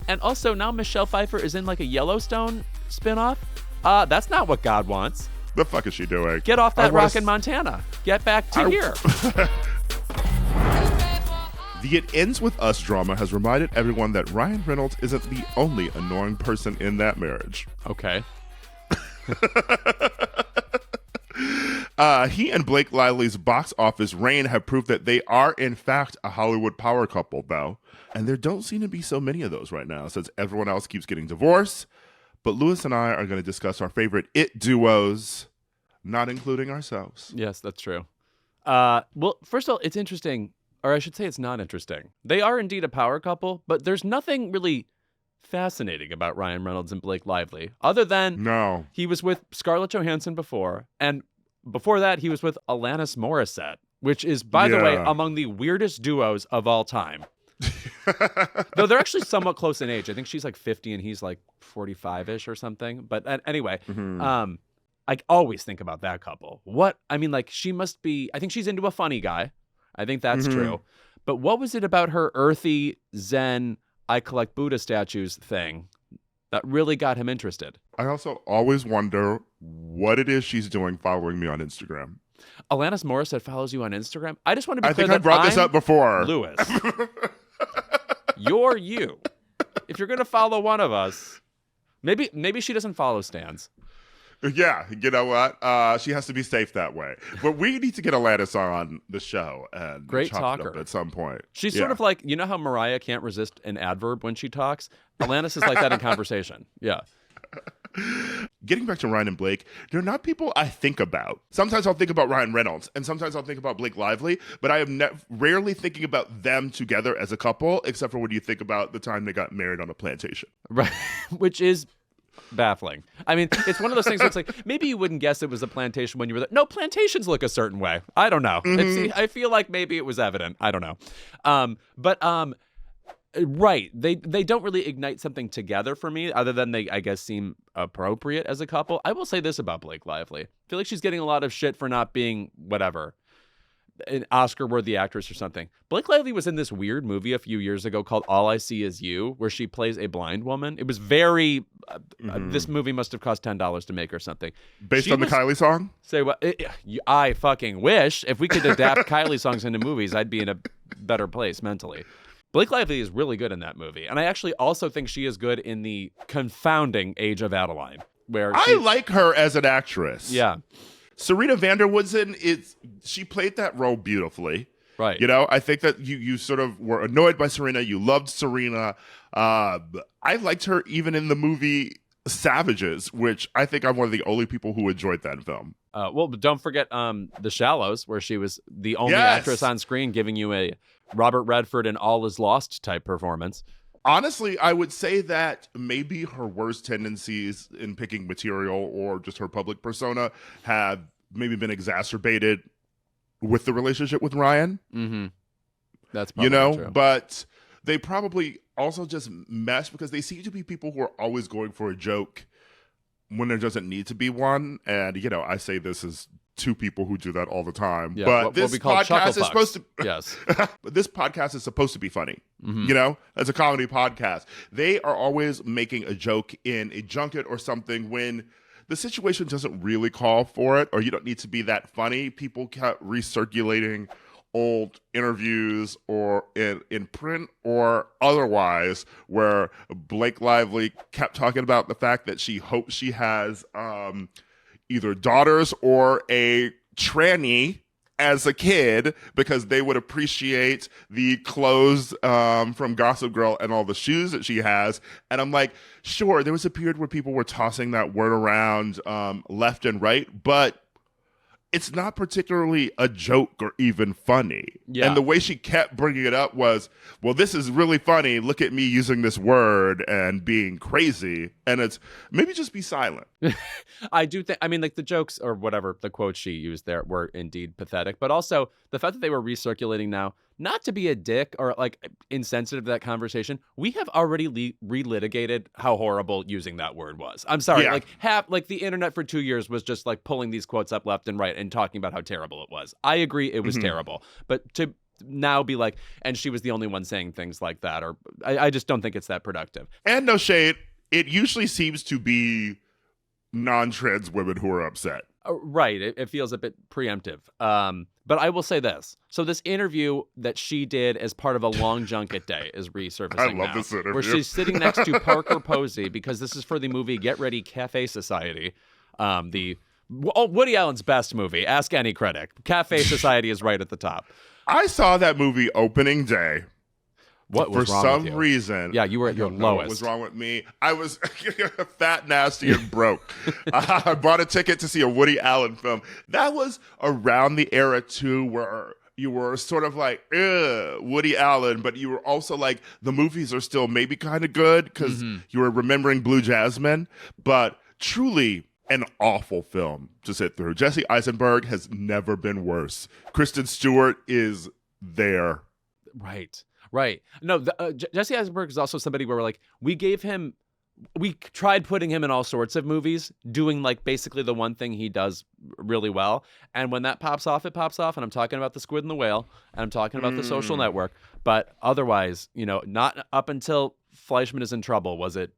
And also now Michelle Pfeiffer is in like a Yellowstone spinoff. That's not what God wants. The fuck is she doing? Get off that rock in Montana. Get back to here. The It Ends With Us drama has reminded everyone that Ryan Reynolds isn't the only annoying person in that marriage. Okay. He and Blake Lively's box office reign have proved that they are, in fact, a Hollywood power couple, though. And there don't seem to be so many of those right now, since everyone else keeps getting divorced. But Louis and I are going to discuss our favorite It duos, not including ourselves. Yes, that's true. Well, first of all, it's interesting, or I should say it's not interesting. They are indeed a power couple, but there's nothing really fascinating about Ryan Reynolds and Blake Lively, other than he was with Scarlett Johansson before, and before that he was with Alanis Morissette, which is, by the way, among the weirdest duos of all time. Though they're actually somewhat close in age. I think she's like 50 and he's like 45-ish or something. But anyway, I always think about that couple. She must be, I think she's into a funny guy. I think that's true. But what was it about her earthy, zen, I collect Buddha statues thing that really got him interested? I also always wonder what it is she's doing following me on Instagram. Alanis Morissette follows you on Instagram? I just want to be clear I think I brought this up before. Louis. You're you. If you're going to follow one of us, maybe she doesn't follow Stans. Yeah, you know what? She has to be safe that way. But we need to get Alanis on the show and great chop talker it up at some point. She's sort of like, you know how Mariah can't resist an adverb when she talks? Alanis is like that in conversation. Yeah. Getting back to Ryan and Blake, they're not people I think about. Sometimes I'll think about Ryan Reynolds, and sometimes I'll think about Blake Lively, but I am rarely thinking about them together as a couple, except for when you think about the time they got married on a plantation. Right, which is baffling. I mean, it's one of those things that's like, maybe you wouldn't guess it was a plantation when you were there. No, plantations look a certain way. I don't know. I feel like maybe it was evident. I don't know. Right. They don't really ignite something together for me, other than they, I guess, seem appropriate as a couple. I will say this about Blake Lively. I feel like she's getting a lot of shit for not being whatever, an Oscar-worthy actress or something. Blake Lively was in this weird movie a few years ago called All I See Is You, where she plays a blind woman. It was very... this movie must have cost $10 to make or something. Based on the Kylie song? Say what? I fucking wish. If we could adapt Kylie songs into movies, I'd be in a better place mentally. Blake Lively is really good in that movie. And I actually also think she is good in the confounding Age of Adeline. Where I like her as an actress. Yeah. Serena van der Woodsen, she played that role beautifully. Right. You know, I think that you sort of were annoyed by Serena. You loved Serena. I liked her even in the movie Savages, which I think I'm one of the only people who enjoyed that film. But don't forget The Shallows, where she was the only actress on screen giving you a Robert Redford and All Is Lost type performance. Honestly, I would say that maybe her worst tendencies in picking material or just her public persona have maybe been exacerbated with the relationship with Ryan. Mm-hmm. That's probably true. But they probably also just mesh because they seem to be people who are always going for a joke when there doesn't need to be one. And, I say this as two people who do that all the time. Yeah, but this podcast is supposed to... Yes. But this podcast is supposed to be funny. Mm-hmm. As a comedy podcast. They are always making a joke in a junket or something when the situation doesn't really call for it, or you don't need to be that funny. People kept recirculating old interviews or in print or otherwise where Blake Lively kept talking about the fact that she hopes she has either daughters or a tranny as a kid because they would appreciate the clothes from Gossip Girl and all the shoes that she has. And I'm like, sure, there was a period where people were tossing that word around left and right, but it's not particularly a joke or even funny. Yeah. And the way she kept bringing it up was, well, this is really funny. Look at me using this word and being crazy. And it's maybe just be silent. I do think, the jokes or whatever, the quotes she used there were indeed pathetic. But also the fact that they were recirculating now, not to be a dick or insensitive to that conversation, we have already relitigated how horrible using that word was. I'm sorry. Yeah. The internet for 2 years was just pulling these quotes up left and right and talking about how terrible it was. I agree it was terrible. But to now be like, and she was the only one saying things like that, or I just don't think it's that productive. And no shade, it usually seems to be non-trans women who are upset. Right. It feels a bit preemptive. But I will say this. So this interview that she did as part of a long junket day is resurfacing I love now, this interview. where she's sitting next to Parker Posey, because this is for the movie Get Ready Cafe Society. Woody Allen's best movie. Ask any critic. Cafe Society is right at the top. I saw that movie opening day. What was for wrong some with you? reason? Yeah, you were at your lowest. What was wrong with me? I was fat, nasty, and broke. I bought a ticket to see a Woody Allen film. That was around the era too, where you were sort of like, Woody Allen, but you were also like, the movies are still maybe kind of good because you were remembering Blue Jasmine, but truly an awful film to sit through. Jesse Eisenberg has never been worse. Kristen Stewart is there. Right. No, Jesse Eisenberg is also somebody where we're like, we tried putting him in all sorts of movies, doing like basically the one thing he does really well. And when that pops off, it pops off. And I'm talking about The Squid and the Whale, and I'm talking about The Social Network. But otherwise, not up until Fleischman Is in Trouble was it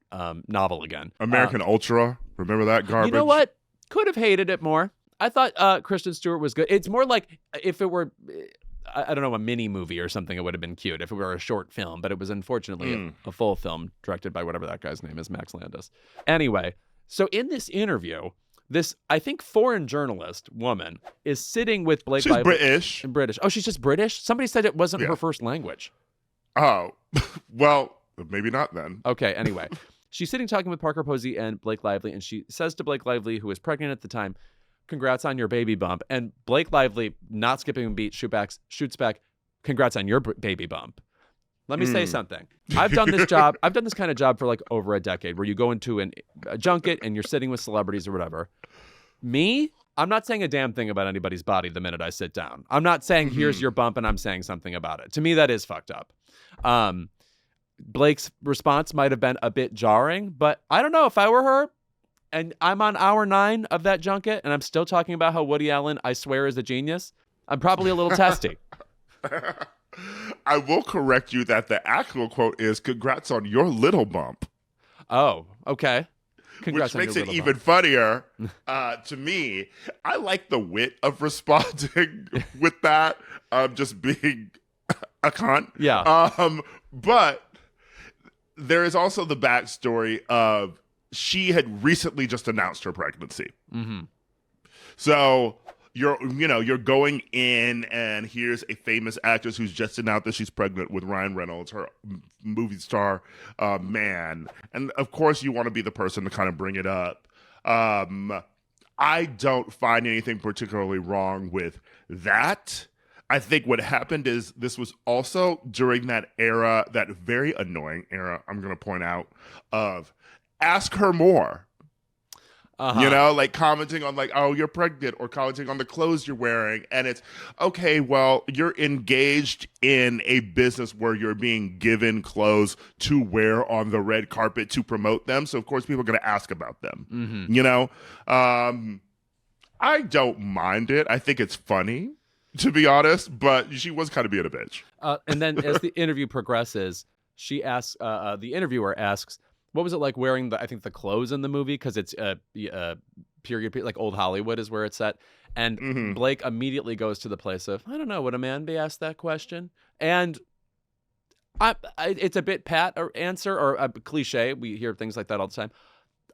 novel again. American Ultra. Remember that garbage? You know what? Could have hated it more. I thought Kristen Stewart was good. It's more like if it were, I don't know, a mini movie or something, it would have been cute if it were a short film, but it was unfortunately a full film directed by whatever that guy's name is, Max Landis. Anyway, so in this interview, this, I think, foreign journalist woman is sitting with Blake Lively. She's British. Oh, she's just British? Somebody said it wasn't her first language. Oh, well, maybe not then. Okay, anyway. She's sitting talking with Parker Posey and Blake Lively, and she says to Blake Lively, who was pregnant at the time, "Congrats on your baby bump." And Blake Lively, not skipping a beat, shoots back, "Congrats on your baby bump." Let me say something. I've done this job. I've done this kind of job for like over a decade, where you go into a junket and you're sitting with celebrities or whatever. Me, I'm not saying a damn thing about anybody's body the minute I sit down. I'm not saying here's your bump and I'm saying something about it. To me, that is fucked up. Blake's response might have been a bit jarring, but I don't know, if I were her, and I'm on hour 9 of that junket, and I'm still talking about how Woody Allen, I swear, is a genius, I'm probably a little testy. I will correct you that the actual quote is, "Congrats on your little bump." Oh, okay. Congrats. Which makes it even funnier to me. I like the wit of responding with that, just being a cunt. Yeah. But there is also the backstory of she had recently just announced her pregnancy. So you're going in, and here's a famous actress who's just announced that she's pregnant with Ryan Reynolds, her movie star man. And of course you want to be the person to kind of bring it up. I don't find anything particularly wrong with that. I think what happened is this was also during that era, that very annoying era, I'm going to point out, of ask her more. Like commenting on like, "Oh, you're pregnant," or commenting on the clothes you're wearing. And it's, okay, well, you're engaged in a business where you're being given clothes to wear on the red carpet to promote them. So of course people are going to ask about them, I don't mind it. I think it's funny, to be honest, but she was kind of being a bitch. And then as the interview progresses, she asks, the interviewer asks, what was it like wearing the clothes in the movie? Because it's period, like old Hollywood is where it's set. And Blake immediately goes to the place of, I don't know, would a man be asked that question? And it's a bit pat or answer or a cliche. We hear things like that all the time.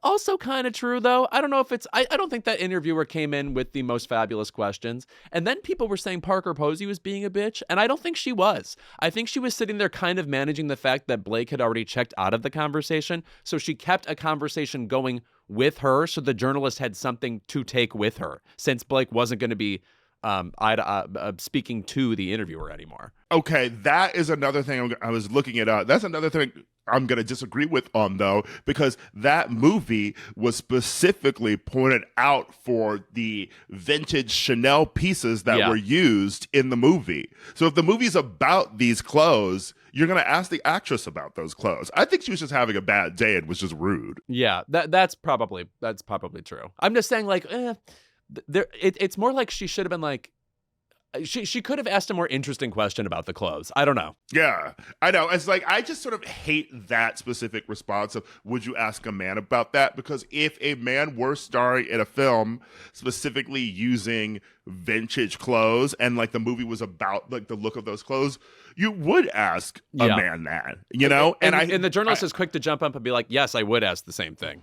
Also kind of true, though. I don't know if it's... I don't think that interviewer came in with the most fabulous questions. And then people were saying Parker Posey was being a bitch, and I don't think she was. I think she was sitting there kind of managing the fact that Blake had already checked out of the conversation, so she kept a conversation going with her, so the journalist had something to take with her, since Blake wasn't going to be speaking to the interviewer anymore. Okay, that is another thing I was looking at. That's another thing I'm going to disagree with on, though, because that movie was specifically pointed out for the vintage Chanel pieces that were used in the movie. So if the movie's about these clothes, you're going to ask the actress about those clothes. I think she was just having a bad day and was just rude. Yeah, that's probably true. I'm just saying, like, it's more like she should have been like, She could have asked a more interesting question about the clothes. I don't know. Yeah, I know. It's like, I just sort of hate that specific response of, would you ask a man about that? Because if a man were starring in a film specifically using vintage clothes and like the movie was about like the look of those clothes, you would ask a man that, you know? And the journalist is quick to jump up and be like, yes, I would ask the same thing.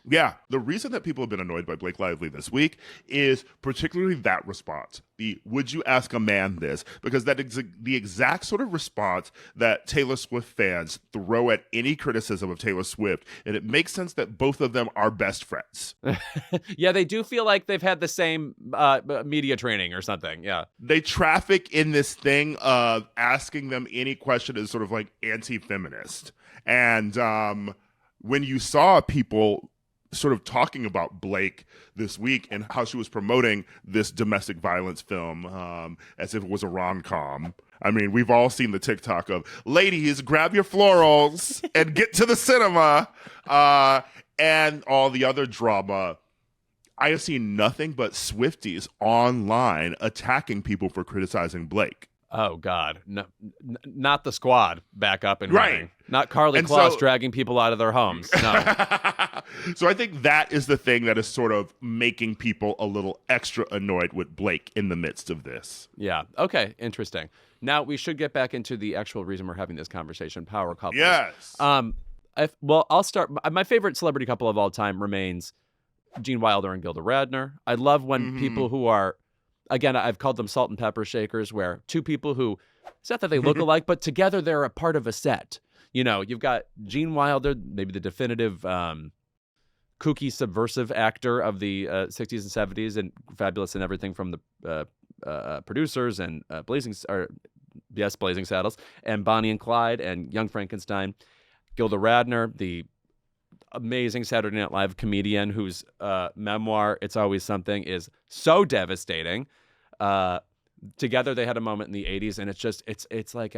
Yeah, the reason that people have been annoyed by Blake Lively this week is particularly that response. The would you ask a man this? Because that is the exact sort of response that Taylor Swift fans throw at any criticism of Taylor Swift. And it makes sense that both of them are best friends. Yeah, they do feel like they've had the same media training or something. Yeah. They traffic in this thing of asking them any question is sort of like anti-feminist. And when you saw people sort of talking about Blake this week and how she was promoting this domestic violence film as if it was a rom-com. I mean, we've all seen the TikTok of, ladies, grab your florals and get to the cinema, and all the other drama. I have seen nothing but Swifties online attacking people for criticizing Blake. Oh, God. No, not the squad back up and running. Not Carly Kloss dragging people out of their homes. No. So I think that is the thing that is sort of making people a little extra annoyed with Blake in the midst of this. Yeah. Okay. Interesting. Now, we should get back into the actual reason we're having this conversation, power couples. Yes. I'll start. My favorite celebrity couple of all time remains Gene Wilder and Gilda Radner. I love when people who are, again, I've called them salt and pepper shakers, where two people who, it's not that they look alike, but together they're a part of a set. You know, you've got Gene Wilder, maybe the definitive kooky subversive actor of the 60s and 70s, and fabulous in everything from the producers and Blazing Saddles, and Bonnie and Clyde and Young Frankenstein. Gilda Radner, the amazing Saturday Night Live comedian whose memoir, It's Always Something, is so devastating. Together they had a moment in the 80s, and it's like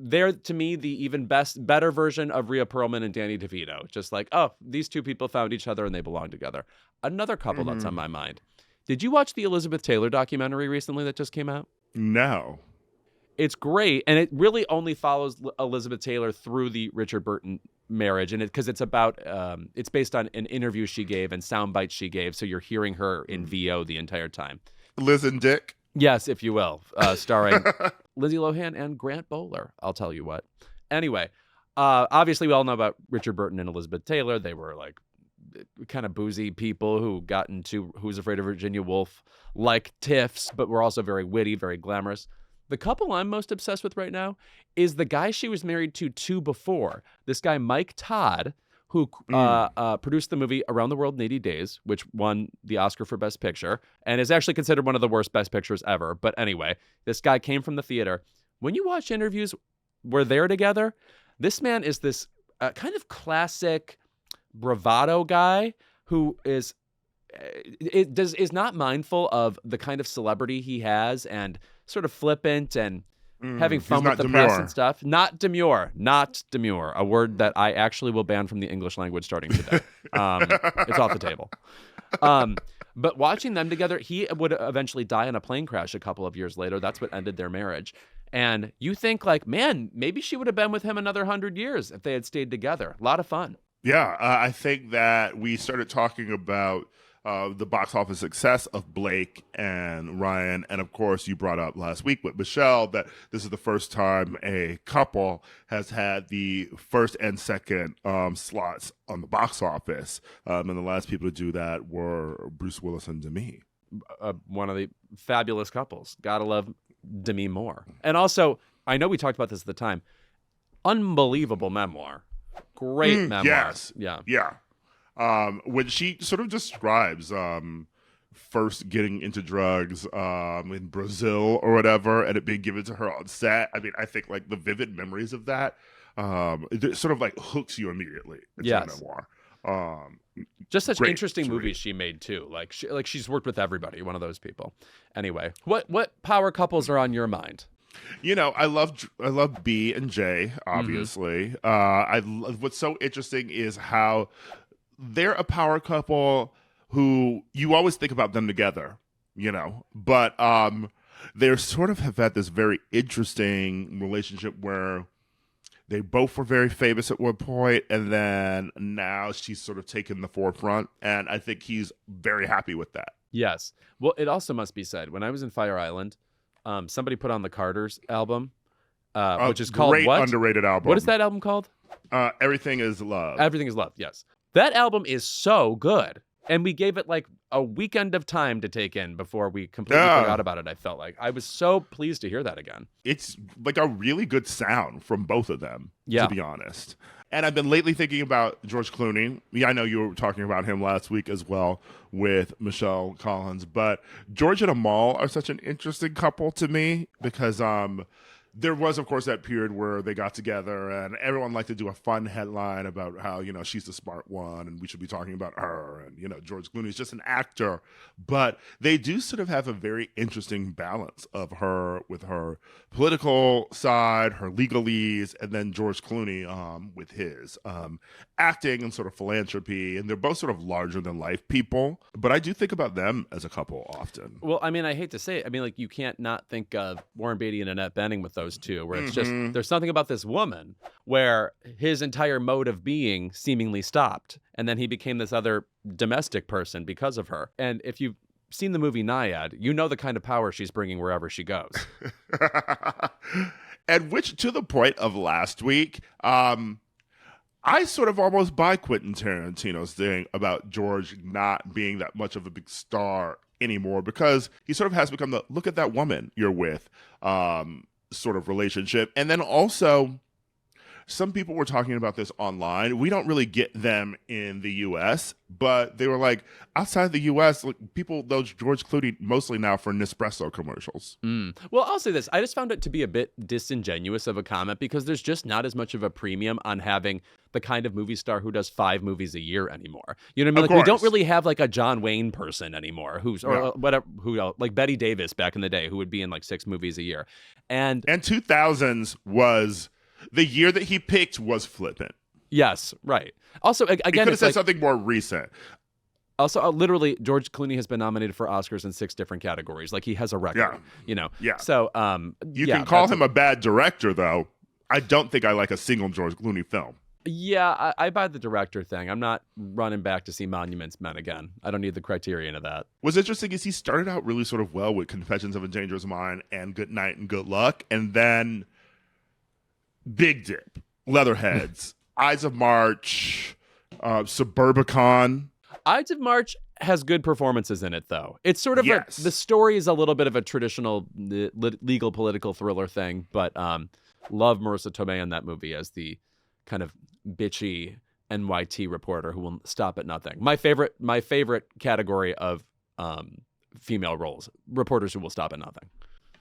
they're, to me, the even better version of Rhea Perlman and Danny DeVito. Just like, oh, these two people found each other and they belong together. Another couple that's on my mind. Did you watch the Elizabeth Taylor documentary recently that just came out? No. It's great, and it really only follows Elizabeth Taylor through the Richard Burton marriage, and because it's about it's based on an interview she gave and sound bites she gave, so you're hearing her in VO the entire time. Liz and Dick? Yes, if you will, starring Lindsay Lohan and Grant Bowler. I'll tell you what. Anyway, obviously we all know about Richard Burton and Elizabeth Taylor. They were like kind of boozy people who got into Who's Afraid of Virginia Woolf like tiffs, but were also very witty, very glamorous. The couple I'm most obsessed with right now is the guy she was married to before. This guy, Mike Todd, who produced the movie Around the World in 80 Days, which won the Oscar for Best Picture, and is actually considered one of the worst Best Pictures ever. But anyway, this guy came from the theater. When you watch interviews where they're together, this man is this kind of classic bravado guy who is not mindful of the kind of celebrity he has and sort of flippant and having fun with the press and stuff. Not demure. A word that I actually will ban from the English language starting today. It's off the table. But watching them together, he would eventually die in a plane crash a couple of years later. That's what ended their marriage. And you think like, man, maybe she would have been with him another 100 years if they had stayed together. A lot of fun. Yeah, I think that we started talking about the box office success of Blake and Ryan. And of course, you brought up last week with Michelle that this is the first time a couple has had the first and second slots on the box office. And the last people to do that were Bruce Willis and Demi. One of the fabulous couples. Gotta love Demi Moore. And also, I know we talked about this at the time, unbelievable memoir. Great memoir. Yes. Yeah. Yeah. When she sort of describes first getting into drugs in Brazil or whatever, and it being given to her on set, I mean, I think like the vivid memories of that, it sort of like hooks you immediately into the memoir. Just such interesting movies she made too. Like she's worked with everybody. One of those people. Anyway, what power couples are on your mind? You know, I love B and J, obviously. What's so interesting is how they're a power couple who you always think about them together, you know. But they sort of have had this very interesting relationship where they both were very famous at one point, and then now she's sort of taken the forefront, and I think he's very happy with that. Yes. Well, it also must be said, when I was in Fire Island, somebody put on the Carters album, which is called great what? Underrated album. What is that album called? Everything is Love. Everything is Love, yes. That album is so good. And we gave it like a weekend of time to take in before we completely forgot about it, I felt like. I was so pleased to hear that again. It's like a really good sound from both of them, to be honest. And I've been lately thinking about George Clooney. Yeah, I know you were talking about him last week as well with Michelle Collins. But George and Amal are such an interesting couple to me because there was, of course, that period where they got together and everyone liked to do a fun headline about how, she's the smart one and we should be talking about her. And, George Clooney is just an actor. But they do sort of have a very interesting balance of her with her political side, her legalese, and then George Clooney with his acting and sort of philanthropy. And they're both sort of larger than life people. But I do think about them as a couple often. Well, I mean, I hate to say it. I mean, like, you can't not think of Warren Beatty and Annette Bening with those two, where it's just, there's something about this woman where his entire mode of being seemingly stopped. And then he became this other domestic person because of her. And if you've seen the movie Naiad, you know the kind of power she's bringing wherever she goes. And which, to the point of last week, I sort of almost buy Quentin Tarantino's thing about George not being that much of a big star anymore, because he sort of has become the look at that woman you're with sort of relationship. And then also, some people were talking about this online. We don't really get them in the U.S., but they were like, outside the U.S., like, people know George Clooney mostly now for Nespresso commercials. Well, I'll say this. I just found it to be a bit disingenuous of a comment because there's just not as much of a premium on having the kind of movie star who does 5 movies a year anymore. You know what I mean? Like, we don't really have like a John Wayne person anymore like Betty Davis back in the day, who would be in like 6 movies a year. And 2000s was... the year that he picked was flippant. Yes, right. Also, again, he could have said something more recent. Also, literally, George Clooney has been nominated for Oscars in 6 different categories. Like, he has a record. Yeah. So, you can call him a bad director, though. I don't think I like a single George Clooney film. Yeah, I buy the director thing. I'm not running back to see Monuments Men again. I don't need the criterion of that. What's interesting is he started out really sort of well with Confessions of a Dangerous Mind and Good Night and Good Luck, and then Big Dip, Leatherheads, Ides of March, Suburbicon. Ides of March has good performances in it, though. It's sort of the story is a little bit of a traditional legal political thriller thing, but love Marissa Tomei in that movie as the kind of bitchy NYT reporter who will stop at nothing. My favorite category of female roles, reporters who will stop at nothing.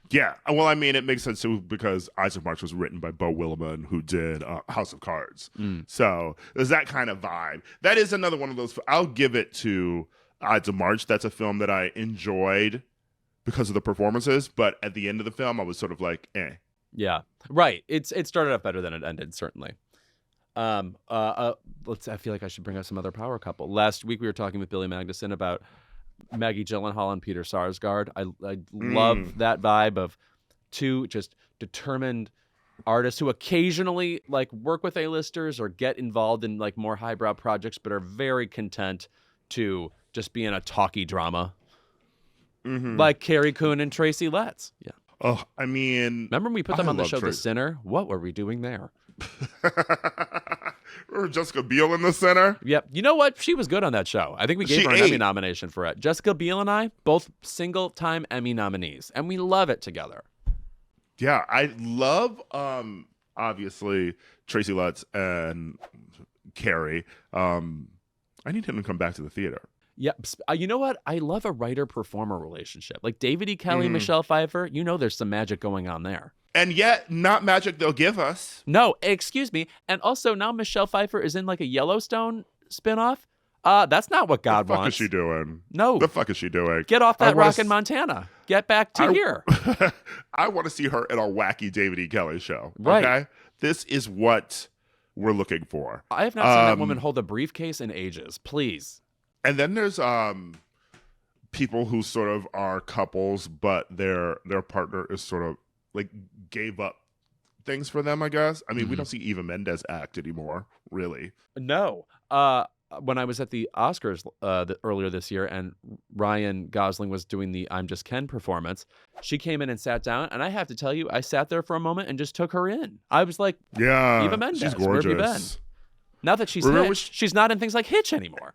Yeah, well, I mean, it makes sense too because Ides of March was written by Beau Willimon, who did House of Cards. So there's that kind of vibe. That is another one of those. I'll give it to Ides of March. That's a film that I enjoyed because of the performances, but at the end of the film, I was sort of like, eh. Yeah, right. It started off better than it ended, certainly. I feel like I should bring up some other power couple. Last week we were talking with Billy Magnuson about Maggie Gyllenhaal and Peter Sarsgaard. I love that vibe of 2 just determined artists who occasionally like work with A-listers or get involved in like more highbrow projects, but are very content to just be in a talky drama. Like Carrie Coon and Tracy Letts. Yeah. Oh, I mean, remember when we put them on the show The Sinner? What were we doing there? Remember Jessica Biel in The Sinner? Yep. You know what? She was good on that show. I think we gave her an Emmy nomination for it. Jessica Biel and I, both single-time Emmy nominees, and we love it together. Yeah, I love, obviously, Tracy Letts and Carrie. I need him to come back to the theater. Yeah, you know what? I love a writer-performer relationship. Like David E. Kelley, Michelle Pfeiffer, you know there's some magic going on there. And yet, not magic they'll give us. No, excuse me. And also, now Michelle Pfeiffer is in like a Yellowstone spinoff. That's not what God wants. The fuck is she doing? No. The fuck is she doing? Get off that rock in Montana. Get back to here. I want to see her in a wacky David E. Kelley show. Right. Okay? This is what we're looking for. I have not seen that woman hold a briefcase in ages. Please. And then there's people who sort of are couples, but their partner is sort of like gave up things for them, I guess. I mean, we don't see Eva Mendes act anymore, really. No. When I was at the Oscars earlier this year and Ryan Gosling was doing the I'm Just Ken performance, she came in and sat down, and I have to tell you, I sat there for a moment and just took her in. I was like, yeah, Eva Mendes, she's where have you been? gorgeous. Now that she's Hitch, she's not in things like Hitch anymore.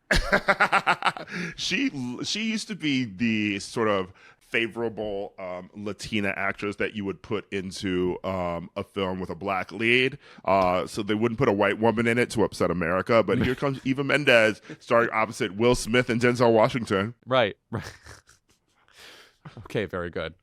She used to be the sort of favorable Latina actress that you would put into a film with a black lead, so they wouldn't put a white woman in it to upset America. But here comes Eva Mendes starring opposite Will Smith and Denzel Washington. Right. Okay, very good.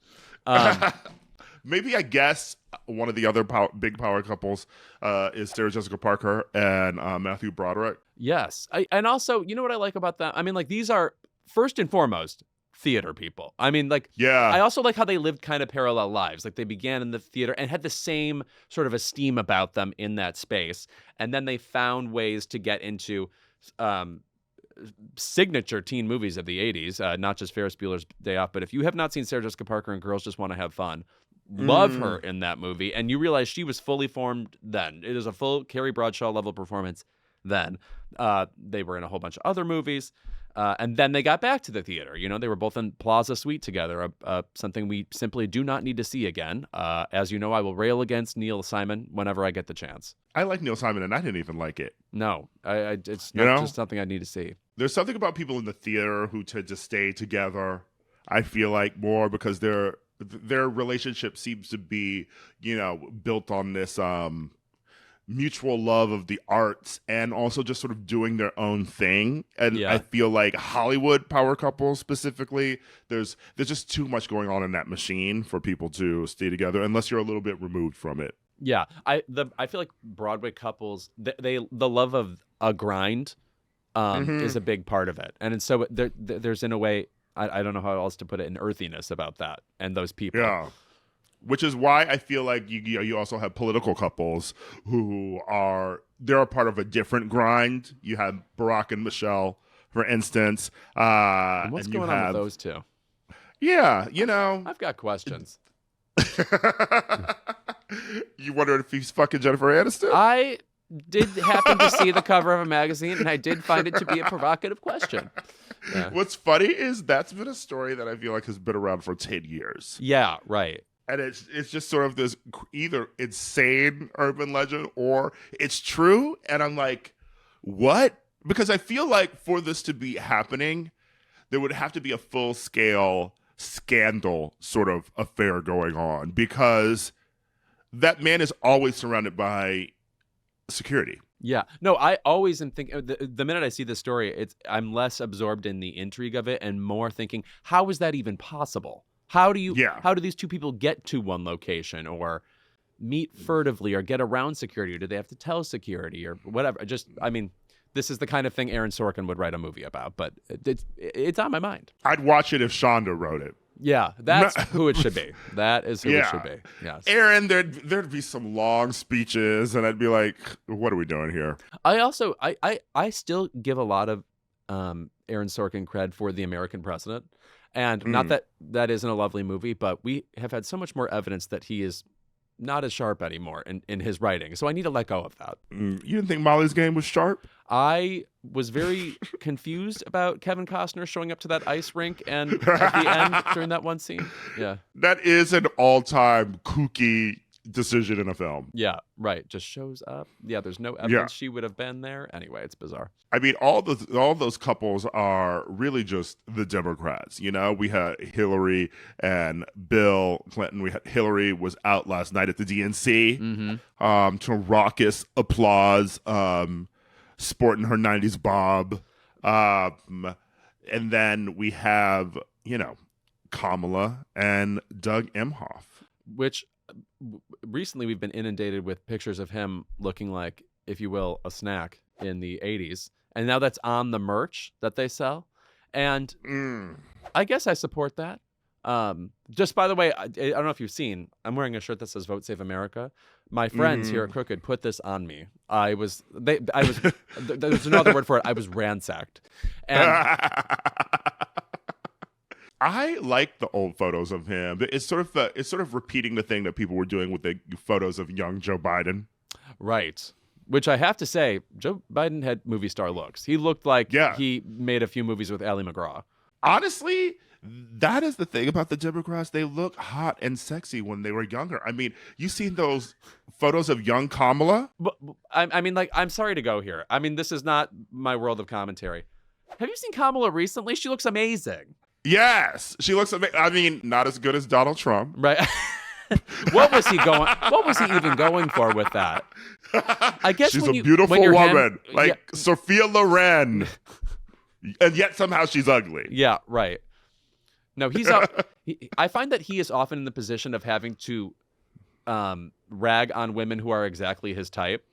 Maybe, I guess, one of the other big power couples is Sarah Jessica Parker and Matthew Broderick. Yes. And also, you know what I like about that? I mean, like, these are, first and foremost, theater people. I mean, like, yeah. I also like how they lived kind of parallel lives. Like, they began in the theater and had the same sort of esteem about them in that space. And then they found ways to get into signature teen movies of the 80s, not just Ferris Bueller's Day Off. But if you have not seen Sarah Jessica Parker and Girls Just Want to Have Fun, love her in that movie. And you realize she was fully formed then. It is a full Carrie Bradshaw level performance then. They were in a whole bunch of other movies. And then they got back to the theater. You know, they were both in Plaza Suite together, something we simply do not need to see again. As you know, I will rail against Neil Simon whenever I get the chance. I like Neil Simon, and I didn't even like it. No, it's not just something I need to see. There's something about people in the theater who tend to stay together, I feel like, more because their relationship seems to be, built on this mutual love of the arts and also just sort of doing their own thing. And Yeah. I feel like Hollywood power couples specifically, there's just too much going on in that machine for people to stay together unless you're a little bit removed from it. Yeah, I feel like Broadway couples, the love of a grind is a big part of it. And so there's in a way, I don't know how else to put it, an earthiness about that and those people. Yeah. Which is why I feel like you also have political couples who they're a part of a different grind. You have Barack and Michelle, for instance. And what's and going on with those two? Yeah, I've got questions. You wonder if he's fucking Jennifer Aniston? I did happen to see the cover of a magazine, and I did find it to be a provocative question. Yeah. What's funny is that's been a story that I feel like has been around for 10 years. Yeah, right. And it's just sort of this either insane urban legend or it's true. And I'm like, what? Because I feel like for this to be happening, there would have to be a full-scale scandal sort of affair going on because that man is always surrounded by security. Yeah. No, I always am thinking, the minute I see this story, I'm less absorbed in the intrigue of it and more thinking, how is that even possible? How do these two people get to one location or meet furtively or get around security? Or do they have to tell security or whatever? This is the kind of thing Aaron Sorkin would write a movie about, but it's on my mind. I'd watch it if Shonda wrote it. Yeah, that's who it should be. That is who it should be. Yes. Aaron, there'd be some long speeches, and I'd be like, "What are we doing here?" I also, I still give a lot of Aaron Sorkin cred for The American President, and not that isn't a lovely movie, but we have had so much more evidence that he is not as sharp anymore in his writing. So I need to let go of that. You didn't think Molly's Game was sharp? I was very confused about Kevin Costner showing up to that ice rink and at the end during that one scene. Yeah. That is an all-time kooky decision in a film. Yeah, right. Just shows up. Yeah, there's no evidence she would have been there. Anyway, it's bizarre. I mean, all those couples are really just the Democrats. We had Hillary and Bill Clinton. We had Hillary was out last night at the DNC to raucous applause, sporting her 90s bob. And then we have, Kamala and Doug Emhoff. Which recently we've been inundated with pictures of him looking like, if you will, a snack in the 80s. And now that's on the merch that they sell. And I guess I support that. Just by the way, I don't know if you've seen, I'm wearing a shirt that says Vote Save America. My friends here at Crooked put this on me. There's no other word for it. I was ransacked. And I like the old photos of him. It's sort of repeating the thing that people were doing with the photos of young Joe Biden. Right. Which I have to say, Joe Biden had movie star looks. He looked like he made a few movies with Ally McGraw. Honestly, that is the thing about the Democrats. They look hot and sexy when they were younger. I mean, you seen those photos of young Kamala? But, I mean, like, I'm sorry to go here. I mean, this is not my world of commentary. Have you seen Kamala recently? She looks amazing. Yes, she looks amazing. I mean, not as good as Donald Trump. Right. What was he even going for with that? I guess she's a beautiful woman, Sophia Loren, and yet somehow she's ugly. Yeah, right. No, I find that he is often in the position of having to rag on women who are exactly his type,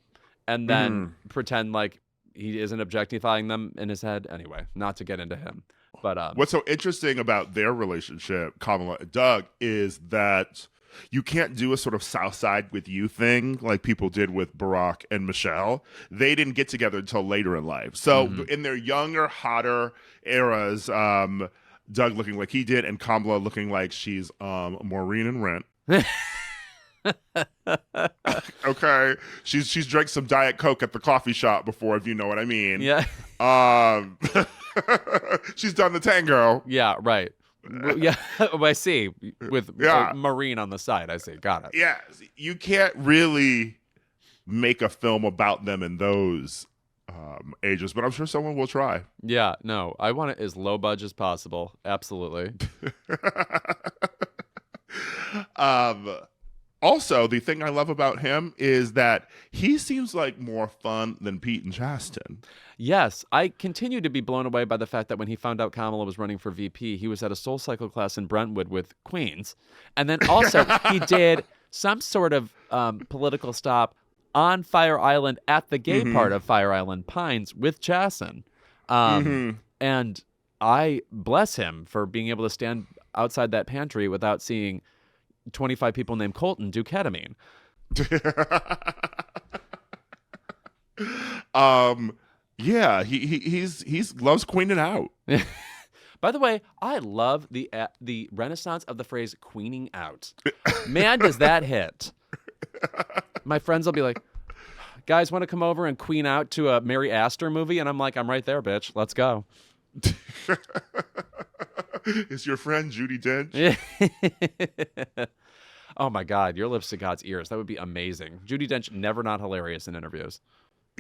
and then pretend like he isn't objectifying them in his head. Anyway, not to get into him. But what's so interesting about their relationship, Kamala and Doug, is that you can't do a sort of South Side with you thing like people did with Barack and Michelle. They didn't get together until later in life. So in their younger, hotter eras, Doug looking like he did and Kamala looking like she's Maureen in Rent. Okay, she's drank some Diet Coke at the coffee shop before, if you know what I mean. Yeah. She's done the tango. Yeah, right. Yeah, I see. With Marine on the side, I see. Got it. Yeah, you can't really make a film about them in those ages, but I'm sure someone will try. Yeah, no, I want it as low budget as possible. Absolutely. Also, the thing I love about him is that he seems like more fun than Pete and Chasten. Yes, I continue to be blown away by the fact that when he found out Kamala was running for VP, he was at a Soul Cycle class in Brentwood with Queens. And then also he did some sort of political stop on Fire Island at the gay part of Fire Island Pines with Chasten. And I bless him for being able to stand outside that pantry without seeing 25 people named Colton do ketamine. Yeah, he's loves queening out. By the way, I love the renaissance of the phrase "queening out." Man, does that hit! My friends will be like, "Guys, want to come over and queen out to a Mary Astor movie?" And I'm like, "I'm right there, bitch. Let's go." Is your friend Judi Dench? Oh my God, your lips to God's ears. That would be amazing. Judi Dench, never not hilarious in interviews.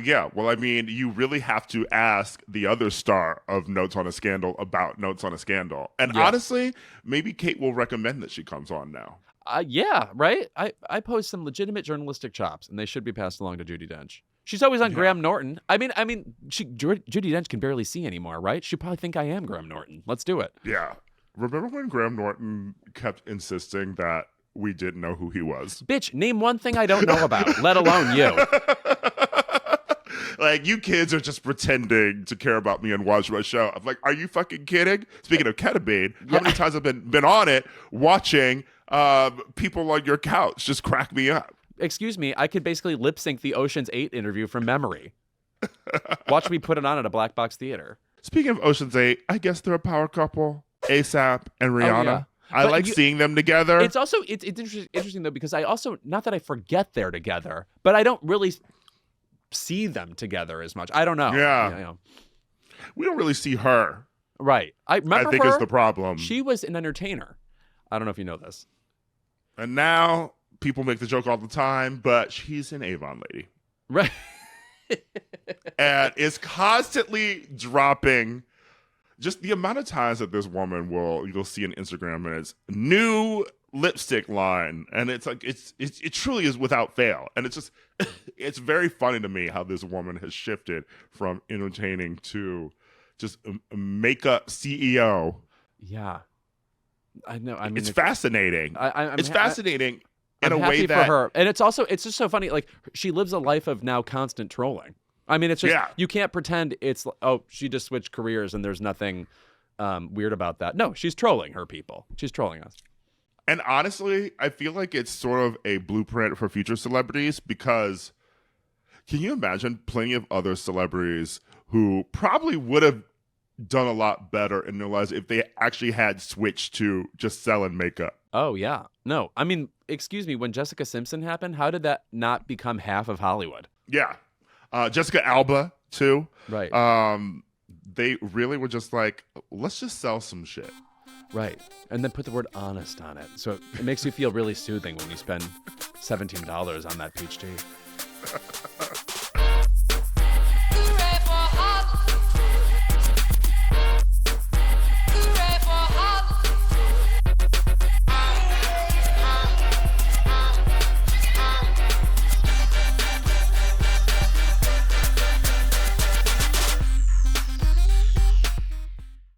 Yeah, well, I mean, you really have to ask the other star of Notes on a Scandal about Notes on a Scandal. And honestly, maybe Kate will recommend that she comes on now. Yeah, right? I pose some legitimate journalistic chops, and they should be passed along to Judi Dench. She's always on Graham Norton. I mean, Judi Dench can barely see anymore, right? She'd probably think I am Graham Norton. Let's do it. Yeah. Remember when Graham Norton kept insisting that we didn't know who he was? Bitch, name one thing I don't know about, let alone you. Like, you kids are just pretending to care about me and watch my show. I'm like, are you fucking kidding? Speaking of ketamine, how many times I've been on it watching people on your couch just crack me up? Excuse me, I could basically lip sync the Ocean's 8 interview from memory. Watch me put it on at a black box theater. Speaking of Ocean's 8, I guess they're a power couple. ASAP and Rihanna. Oh, yeah. I like seeing them together. It's also it's interesting though, because I also, not that I forget they're together, but I don't really see them together as much. I don't know. Yeah. We don't really see her. Right. I think is the problem. She was an entertainer. I don't know if you know this. And now people make the joke all the time, but she's an Avon lady. Right. And is constantly dropping just the amount of times that this woman you'll see on Instagram and it's new lipstick line, and it's like it truly is without fail, and it's just it's very funny to me how this woman has shifted from entertaining to just a makeup CEO. Yeah, I know. I mean, it's fascinating. It's fascinating in a way happy that for her, and it's just so funny. Like, she lives a life of now constant trolling. I mean, it's just you can't pretend it's she just switched careers and there's nothing weird about that. No, she's trolling her people. She's trolling us. And honestly, I feel like it's sort of a blueprint for future celebrities, because can you imagine plenty of other celebrities who probably would have done a lot better in their lives if they actually had switched to just selling makeup. Oh, yeah. No, I mean, excuse me, when Jessica Simpson happened, how did that not become half of Hollywood? Yeah. Jessica Alba, too. Right. They really were just like, let's just sell some shit. Right. And then put the word honest on it. So it makes you feel really soothing when you spend $17 on that peach tea.